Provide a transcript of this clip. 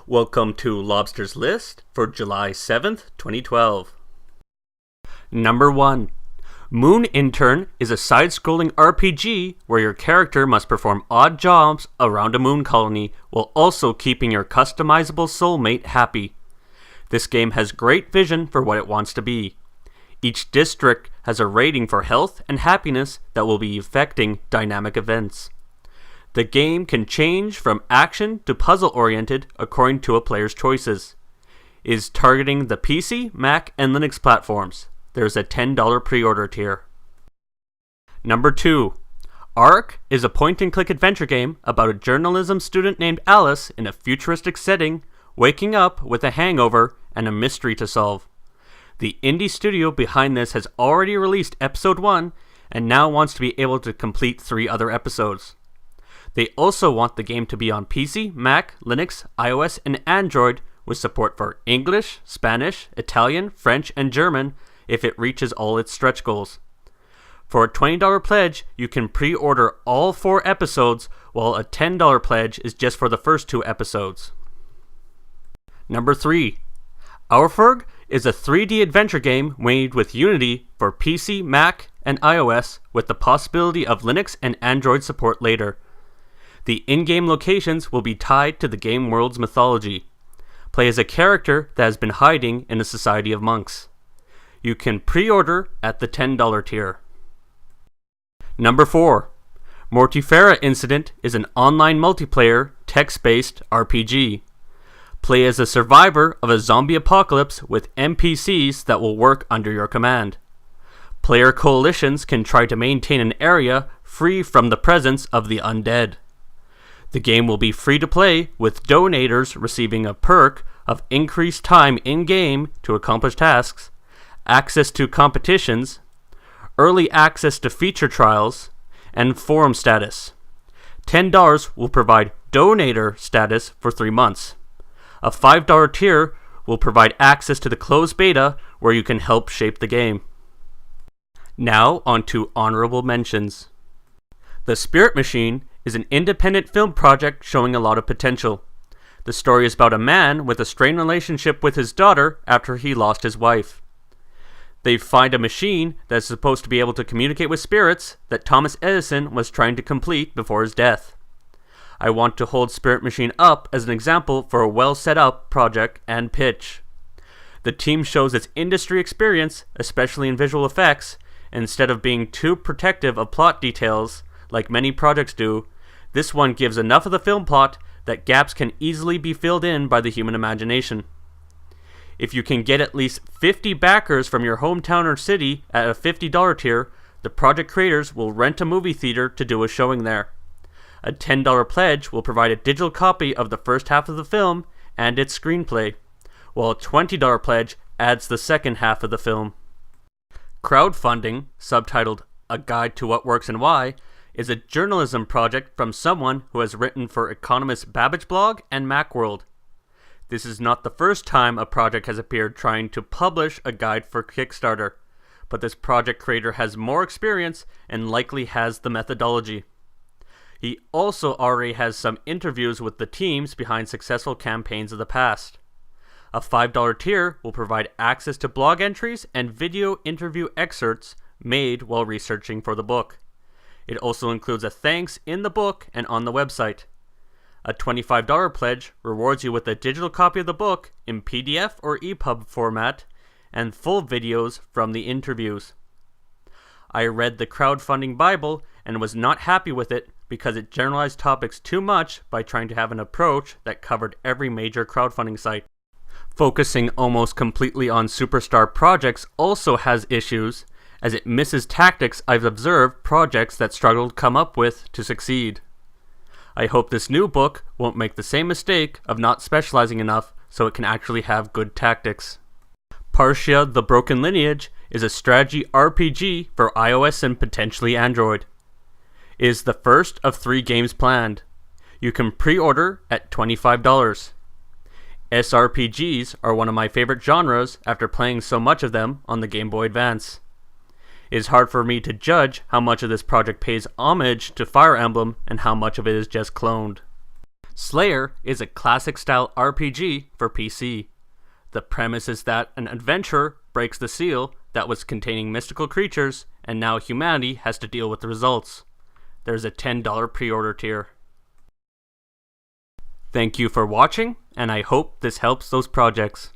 Welcome to Lobster's list for July 7th, 2012. Number 1. Moon Intern is a side-scrolling RPG where your character must perform odd jobs around a moon colony while also keeping your customizable soulmate happy. This game has great vision for what it wants to be. Each district has a rating for health and happiness that will be affecting dynamic events. The game can change from action to puzzle-oriented according to a player's choices. It is targeting the PC, Mac, and Linux platforms. There's a $10 pre-order tier. Number 2. Ark is a point-and-click adventure game about a journalism student named Alice in a futuristic setting, waking up with a hangover and a mystery to solve. The indie studio behind this has already released episode 1 and now wants to be able to complete 3 other episodes. They also want the game to be on PC, Mac, Linux, iOS, and Android with support for English, Spanish, Italian, French, and German if it reaches all its stretch goals. For a $20 pledge, you can pre-order all 4 episodes, while a $10 pledge is just for the first 2 episodes. Number 3. OURFIRG is a 3D adventure game made with Unity for PC, Mac, and iOS with the possibility of Linux and Android support later. The in-game locations will be tied to the game world's mythology. Play as a character that has been hiding in a society of monks. You can pre-order at the $10 tier. Number 4. Mortifera Incident is an online multiplayer, text-based RPG. Play as a survivor of a zombie apocalypse with NPCs that will work under your command. Player coalitions can try to maintain an area free from the presence of the undead. The game will be free to play, with donators receiving a perk of increased time in-game to accomplish tasks, access to competitions, early access to feature trials, and forum status. $10 will provide donator status for 3 months. A $5 tier will provide access to the closed beta where you can help shape the game. Now on to honorable mentions. The Spirit Machine is an independent film project showing a lot of potential. The story is about a man with a strained relationship with his daughter after he lost his wife. They find a machine that is supposed to be able to communicate with spirits that Thomas Edison was trying to complete before his death. I want to hold Spirit Machine up as an example for a well set up project and pitch. The team shows its industry experience, especially in visual effects, and instead of being too protective of plot details like many projects do, this one gives enough of the film plot that gaps can easily be filled in by the human imagination. If you can get at least 50 backers from your hometown or city at a $50 tier, the project creators will rent a movie theater to do a showing there. A $10 pledge will provide a digital copy of the first half of the film and its screenplay, while a $20 pledge adds the second half of the film. Crowdfunding, subtitled A Guide to What Works and Why, is a journalism project from someone who has written for economist Babbage Blog and Macworld. This is not the first time a project has appeared trying to publish a guide for Kickstarter, but this project creator has more experience and likely has the methodology. He also already has some interviews with the teams behind successful campaigns of the past. A $5 tier will provide access to blog entries and video interview excerpts made while researching for the book. It also includes a thanks in the book and on the website. A $25 pledge rewards you with a digital copy of the book in PDF or EPUB format and full videos from the interviews. I read the Crowdfunding Bible and was not happy with it because it generalized topics too much by trying to have an approach that covered every major crowdfunding site. Focusing almost completely on superstar projects also has issues, as it misses tactics I've observed projects that struggled come up with to succeed. I hope this new book won't make the same mistake of not specializing enough so it can actually have good tactics. Partia: The Broken Lineage is a strategy RPG for iOS and potentially Android. It is the first of 3 games planned. You can pre-order at $25. SRPGs are one of my favorite genres after playing so much of them on the Game Boy Advance. It is hard for me to judge how much of this project pays homage to Fire Emblem and how much of it is just cloned. Slayer is a classic-style RPG for PC. The premise is that an adventurer breaks the seal that was containing mystical creatures, and now humanity has to deal with the results. There's a $10 pre-order tier. Thank you for watching, and I hope this helps those projects.